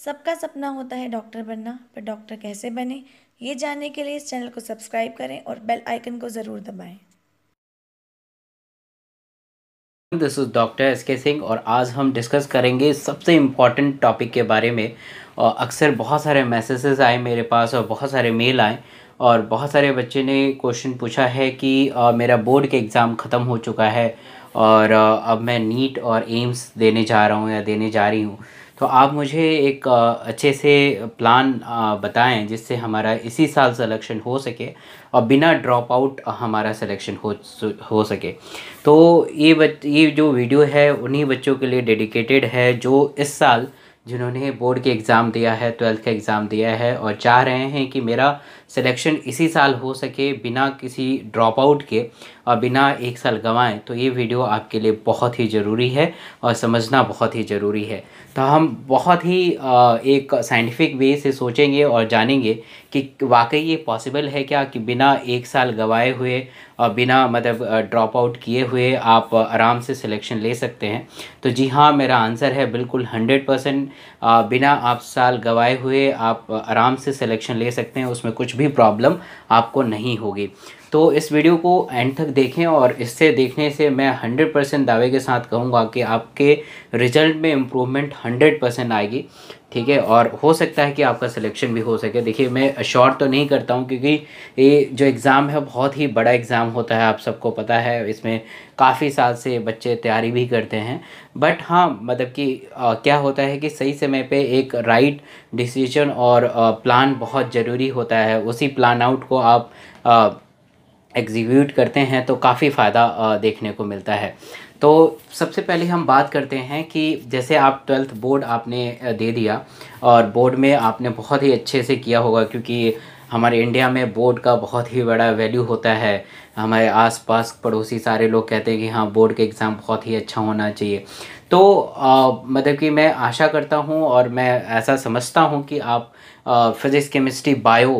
सबका सपना होता है डॉक्टर बनना, पर डॉक्टर कैसे बने, ये जानने के लिए इस चैनल को सब्सक्राइब करें और बेल आइकन को ज़रूर दबाएं। दिस इज़ डॉक्टर एस के सिंह और आज हम डिस्कस करेंगे सबसे इम्पॉर्टेंट टॉपिक के बारे में। अक्सर बहुत सारे मैसेजेस आए मेरे पास और बहुत सारे मेल आए और बहुत सारे बच्चे ने क्वेश्चन पूछा है कि मेरा बोर्ड के एग्ज़ाम ख़त्म हो चुका है और अब मैं नीट और एम्स देने जा रहा हूँ या देने जा रही हूँ। तो आप मुझे एक अच्छे से प्लान बताएं जिससे हमारा इसी साल सिलेक्शन हो सके और बिना ड्रॉप आउट हमारा सिलेक्शन हो सके। तो ये जो वीडियो है उन्हीं बच्चों के लिए डेडिकेटेड है जो इस साल जिन्होंने बोर्ड के एग्ज़ाम दिया है, ट्वेल्थ का एग्ज़ाम दिया है और चाह रहे हैं कि मेरा सिलेक्शन इसी साल हो सके बिना किसी ड्रॉप आउट के और बिना एक साल गंवाएं। तो ये वीडियो आपके लिए बहुत ही ज़रूरी है और समझना बहुत ही ज़रूरी है। तो हम बहुत ही एक साइंटिफिक वे से सोचेंगे और जानेंगे कि वाकई ये पॉसिबल है क्या कि बिना एक साल गंवाए हुए और बिना मतलब ड्रॉप आउट किए हुए आप आराम से सिलेक्शन ले सकते हैं। तो जी हाँ, मेरा आंसर है बिल्कुल 100%। बिना आप साल गंवाए हुए आप आराम से सिलेक्शन ले सकते हैं, उसमें कुछ भी प्रॉब्लम आपको नहीं होगी। तो इस वीडियो को एंड तक देखें और इससे देखने से मैं 100% दावे के साथ कहूँगा कि आपके रिजल्ट में इम्प्रूवमेंट 100% आएगी। ठीक है, और हो सकता है कि आपका सिलेक्शन भी हो सके। देखिए, मैं अश्योर तो नहीं करता हूँ क्योंकि ये जो एग्ज़ाम है बहुत ही बड़ा एग्ज़ाम होता है, आप सबको पता है। इसमें काफ़ी साल से बच्चे तैयारी भी करते हैं। बट हाँ, मतलब कि क्या होता है कि सही समय पे एक राइट डिसीजन और प्लान बहुत ज़रूरी होता है। उसी प्लान आउट को आप एग्जीक्यूट करते हैं तो काफ़ी फ़ायदा देखने को मिलता है। तो सबसे पहले हम बात करते हैं कि जैसे आप ट्वेल्थ बोर्ड आपने दे दिया और बोर्ड में आपने बहुत ही अच्छे से किया होगा क्योंकि हमारे इंडिया में बोर्ड का बहुत ही बड़ा वैल्यू होता है। हमारे आसपास पड़ोसी सारे लोग कहते हैं कि हाँ, बोर्ड के एग्ज़ाम बहुत ही अच्छा होना चाहिए। तो मतलब कि मैं आशा करता हूँ और मैं ऐसा समझता हूँ कि आप फिज़िक्स केमिस्ट्री बायो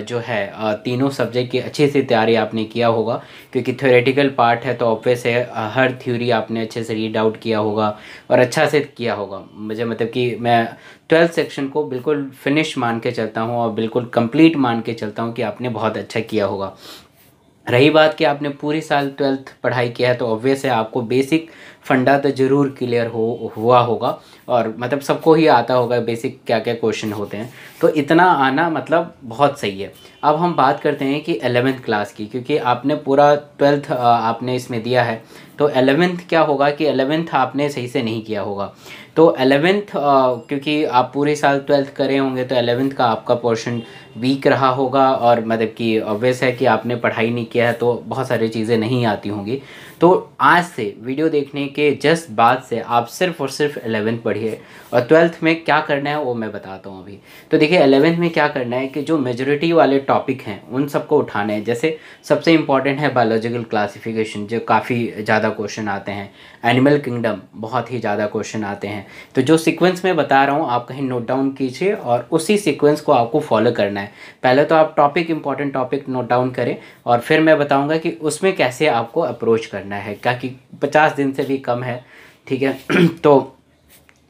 जो है तीनों सब्जेक्ट की अच्छे से तैयारी आपने किया होगा क्योंकि थ्योरेटिकल पार्ट है तो ऑब्वियस है हर थ्योरी आपने अच्छे से रीड आउट किया होगा और अच्छा से किया होगा। मुझे मतलब कि मैं ट्वेल्थ सेक्शन को बिल्कुल फिनिश मान के चलता हूँ और बिल्कुल कंप्लीट मान के चलता हूँ कि आपने बहुत अच्छा किया होगा। रही बात कि आपने पूरी साल ट्वेल्थ पढ़ाई किया है तो ऑब्वियस है आपको बेसिक फंडा तो ज़रूर क्लियर हुआ होगा और मतलब सबको ही आता होगा बेसिक क्या क्या क्वेश्चन होते हैं। तो इतना आना मतलब बहुत सही है। अब हम बात करते हैं कि 11th क्लास की, क्योंकि आपने पूरा ट्वेल्थ आपने इसमें दिया है तो 11th क्या होगा कि 11th आपने सही से नहीं किया होगा। तो 11th क्योंकि आप पूरे साल ट्वेल्थ करे होंगे तो 11th का आपका पोर्शन वीक रहा होगा और मतलब कि ऑब्वियस है कि आपने पढ़ाई नहीं किया है तो बहुत सारी चीज़ें नहीं आती होंगी। तो आज से वीडियो देखने के जस्ट बाद से आप सिर्फ और सिर्फ 11th पढ़िए और ट्वेल्थ में क्या करना है वो मैं बताता हूँ अभी। तो देखिए 11th में क्या करना है कि जो मेजॉरिटी वाले टॉपिक हैं उन सबको उठाने हैं। जैसे सबसे इम्पॉर्टेंट है बायोलॉजिकल क्लासिफिकेशन, जो काफ़ी ज़्यादा क्वेश्चन आते हैं। एनिमल किंगडम बहुत ही ज़्यादा क्वेश्चन आते हैं। तो जो सीक्वेंस मैं बता रहा हूँ आप कहीं नोट डाउन कीजिए और उसी सीक्वेंस को आपको फॉलो करना है। पहले तो आप topic important topic note down करें और फिर मैं बताऊंगा कि उसमें कैसे आपको अप्रोच करना है, क्योंकि 50 दिन से भी कम है। ठीक है तो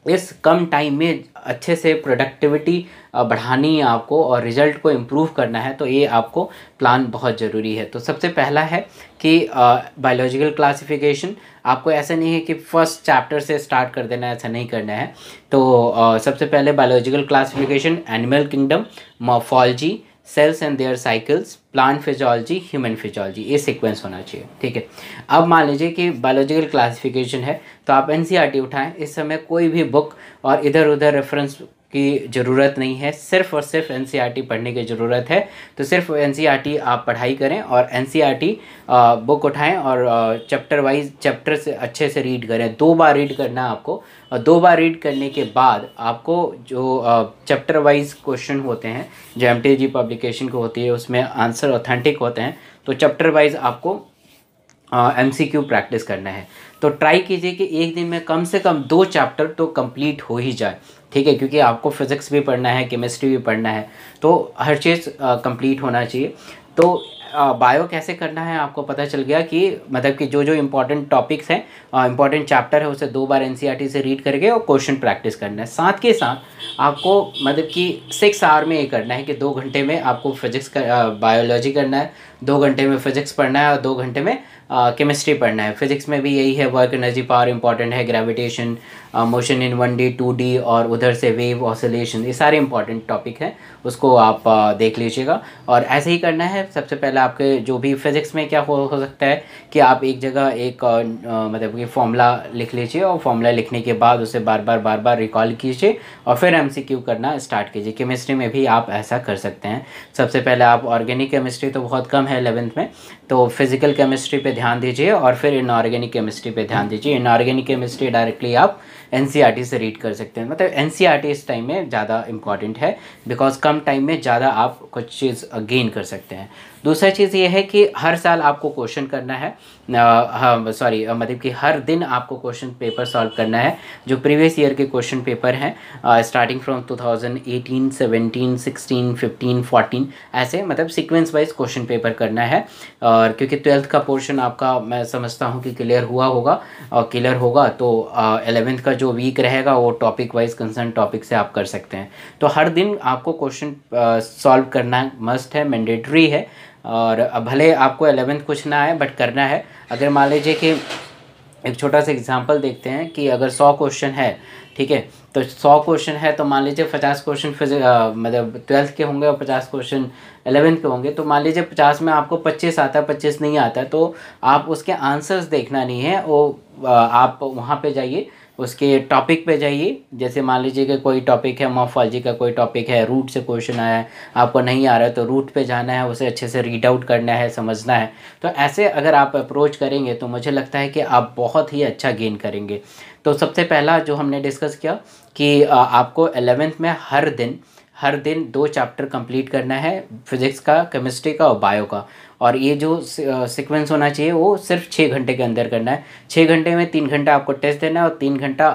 इस कम टाइम में अच्छे से प्रोडक्टिविटी बढ़ानी है आपको और रिज़ल्ट को इम्प्रूव करना है, तो ये आपको प्लान बहुत ज़रूरी है। तो सबसे पहला है कि बायोलॉजिकल क्लासिफिकेशन आपको ऐसा नहीं है कि फर्स्ट चैप्टर से स्टार्ट कर देना है, ऐसा नहीं करना है। तो सबसे पहले biological classification, animal kingdom, morphology, cells and their cycles, plant physiology, human physiology, ये सीक्वेंस होना चाहिए। ठीक है, अब मान लीजिए कि बायोलॉजिकल क्लासिफिकेशन है तो आप एनसीईआरटी उठाएं। इस समय कोई भी बुक और इधर उधर रेफरेंस की ज़रूरत नहीं है, सिर्फ और सिर्फ एनसीईआरटी पढ़ने की ज़रूरत है। तो सिर्फ एनसीईआरटी आप पढ़ाई करें और एनसीईआरटी बुक उठाएं और चैप्टर वाइज चैप्टर से अच्छे से रीड करें। 2 बार रीड करना है आपको और 2 बार रीड करने के बाद आपको जो चैप्टर वाइज क्वेश्चन होते हैं जो एमटीजी पब्लिकेशन को होती है उसमें आंसर ऑथेंटिक होते हैं, तो चैप्टर वाइज आपको एमसीक्यू प्रैक्टिस करना है। तो ट्राई कीजिए कि एक दिन में कम से कम 2 चैप्टर तो कंप्लीट हो ही जाए। ठीक है, क्योंकि आपको फिज़िक्स भी पढ़ना है, केमिस्ट्री भी पढ़ना है, तो हर चीज़ कंप्लीट होना चाहिए। तो बायो कैसे करना है आपको पता चल गया कि मतलब कि जो जो इम्पोर्टेंट टॉपिक्स हैं, इम्पोर्टेंट चैप्टर है, उसे 2 बार एनसीईआरटी से रीड करके और क्वेश्चन प्रैक्टिस करना है। साथ के साथ आपको मतलब कि 6 आवर में ये करना है कि 2 घंटे में आपको फिजिक्स का बायोलॉजी करना है, 2 घंटे में फिजिक्स पढ़ना है और 2 घंटे में केमिस्ट्री पढ़ना है। फिजिक्स में भी यही है, वर्क एनर्जी पावर इंपॉर्टेंट है, gravitation, motion in 1D 2D और उधर से वेव ऑसिलेशन, ये सारे इंपॉर्टेंट टॉपिक हैं, उसको आप देख लीजिएगा। और ऐसे ही करना है। सबसे पहले आपके जो भी फिज़िक्स में क्या हो सकता है कि आप एक जगह एक मतलब कि फॉर्मूला लिख लीजिए और फॉर्मूला लिखने के बाद उसे बार बार रिकॉल कीजिए और फिर एमसीक्यू करना स्टार्ट कीजिए। केमिस्ट्री में भी आप ऐसा कर सकते हैं। सबसे पहले आप ऑर्गेनिक केमिस्ट्री तो बहुत कम है 11th में, तो फिजिकल केमिस्ट्री पे ध्यान दीजिए और फिर इनऑर्गेनिक केमिस्ट्री पे ध्यान दीजिए। इनऑर्गेनिक केमिस्ट्री डायरेक्टली आप एनसीईआरटी से रीड कर सकते हैं। मतलब एनसीईआरटी इस टाइम में ज़्यादा इंपॉर्टेंट है, बिकॉज कम टाइम में ज़्यादा आप कुछ चीज़ गेन कर सकते हैं। दूसरा चीज़ ये है कि हर साल आपको क्वेश्चन करना है, मतलब कि हर दिन आपको क्वेश्चन पेपर सॉल्व करना है, जो प्रीवियस ईयर के क्वेश्चन पेपर हैं स्टार्टिंग फ्रॉम 2018, 17, 16, 15, 14, ऐसे मतलब सीक्वेंस वाइज क्वेश्चन पेपर करना है। और क्योंकि 12th का पोर्शन आपका मैं समझता हूँ कि क्लियर हुआ होगा और क्लियर होगा, तो 11th का जो वीक रहेगा वो टॉपिक वाइज कंसर्न टॉपिक से आप कर सकते हैं। तो हर दिन आपको क्वेश्चन सॉल्व करना मस्ट है, मैंडेटरी है। और भले आपको 11th कुछ ना आए बट करना है। अगर मान लीजिए कि एक छोटा सा एग्जांपल देखते हैं कि अगर 100 क्वेश्चन है, ठीक है, तो 100 क्वेश्चन है तो मान लीजिए 50 क्वेश्चन मतलब 12th के होंगे और 50 क्वेश्चन 11th के होंगे। तो मान लीजिए 50 में आपको 25 आता है, 25 नहीं आता है, तो आप उसके आंसर्स देखना नहीं है, वो आप वहाँ पे जाइए, उसके टॉपिक पे जाइए। जैसे मान लीजिए कि कोई टॉपिक है, मॉर्फोलॉजी का कोई टॉपिक है, रूट से क्वेश्चन आया है, आपको नहीं आ रहा है तो रूट पे जाना है, उसे अच्छे से रीड आउट करना है, समझना है। तो ऐसे अगर आप अप्रोच करेंगे तो मुझे लगता है कि आप बहुत ही अच्छा गेन करेंगे। तो सबसे पहला जो हमने डिस्कस किया कि आपको 11th में हर दिन 2 चैप्टर कंप्लीट करना है, फिज़िक्स का, केमिस्ट्री का और बायो का। और ये जो सीक्वेंस होना चाहिए वो सिर्फ 6 घंटे के अंदर करना है। 6 घंटे में 3 घंटा आपको टेस्ट देना है और 3 घंटा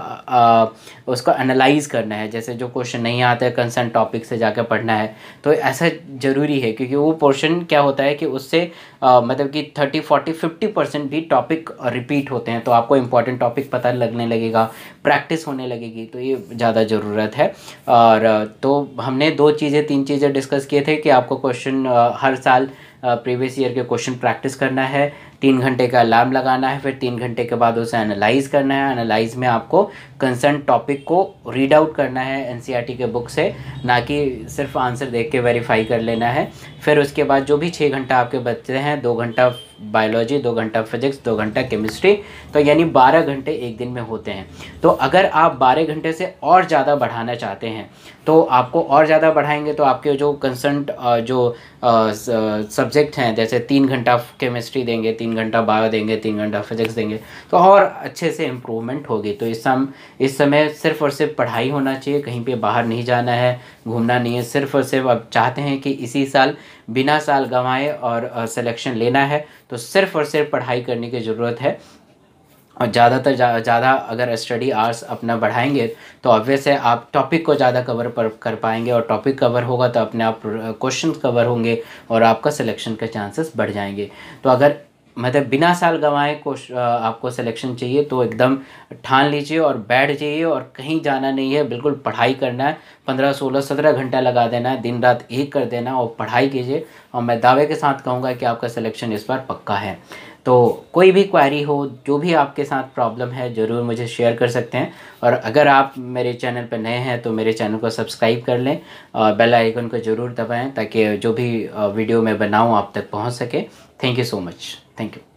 उसको एनालाइज करना है। जैसे जो क्वेश्चन नहीं आता है कंसर्न टॉपिक से जाकर पढ़ना है। तो ऐसा ज़रूरी है क्योंकि वो पोर्शन क्या होता है कि उससे मतलब कि 30, 40, 50% भी टॉपिक रिपीट होते हैं, तो आपको इंपॉर्टेंट टॉपिक पता लगने लगेगा, प्रैक्टिस होने लगेगी, तो ये ज़्यादा ज़रूरत है। और तो हमने 3 चीज़ें डिस्कस किए थे कि आपको क्वेश्चन हर साल प्रीवियस ईयर के क्वेश्चन प्रैक्टिस करना है, 3 घंटे का अलार्म लगाना है, फिर 3 घंटे के बाद उसे एनालाइज करना है। एनालाइज में आपको कंसर्न टॉपिक को रीड आउट करना है एनसीईआरटी के बुक से, ना कि सिर्फ आंसर देख के वेरीफाई कर लेना है। फिर उसके बाद जो भी 6 घंटा आपके बचते हैं, 2 घंटा बायोलॉजी, 2 घंटा फिजिक्स, 2 घंटा केमिस्ट्री, तो यानी 12 घंटे एक दिन में होते हैं। तो अगर आप 12 घंटे से और ज़्यादा बढ़ाना चाहते हैं तो आपको और ज़्यादा बढ़ाएंगे तो आपके जो कंसर्न जो सब्जेक्ट हैं, जैसे 3 घंटा केमिस्ट्री देंगे, 3 घंटा बायो देंगे, 3 घंटा फिजिक्स देंगे, तो और अच्छे से इम्प्रूवमेंट होगी। तो इस समय सिर्फ़ और सिर्फ पढ़ाई होना चाहिए, कहीं पे बाहर नहीं जाना है, घूमना नहीं है। सिर्फ़ और सिर्फ आप चाहते हैं कि इसी साल बिना साल गंवाए और सिलेक्शन लेना है, तो सिर्फ़ और सिर्फ पढ़ाई करने की ज़रूरत है। और ज़्यादातर ज़्यादा अगर स्टडी आवर्स अपना बढ़ाएंगे तो ऑब्वियस है आप टॉपिक को ज़्यादा कवर कर पाएंगे, और टॉपिक कवर होगा तो अपने आप क्वेश्चन कवर होंगे और आपका सिलेक्शन के चांसेस बढ़ जाएंगे। तो अगर मतलब बिना साल गंवाए आपको सिलेक्शन चाहिए तो एकदम ठान लीजिए और बैठ जाइए, और कहीं जाना नहीं है, बिल्कुल पढ़ाई करना है। 15, 16, 17 घंटा लगा देना है, दिन रात एक कर देना और पढ़ाई कीजिए। और मैं दावे के साथ कहूँगा कि आपका सिलेक्शन इस बार पक्का है। तो कोई भी क्वेरी हो, जो भी आपके साथ प्रॉब्लम है, ज़रूर मुझे शेयर कर सकते हैं। और अगर आप मेरे चैनल पर नए हैं तो मेरे चैनल को सब्सक्राइब कर लें और बेल आइकन को ज़रूर दबाएं ताकि जो भी वीडियो मैं बनाऊं आप तक पहुंच सके। Thank you so much. Thank you.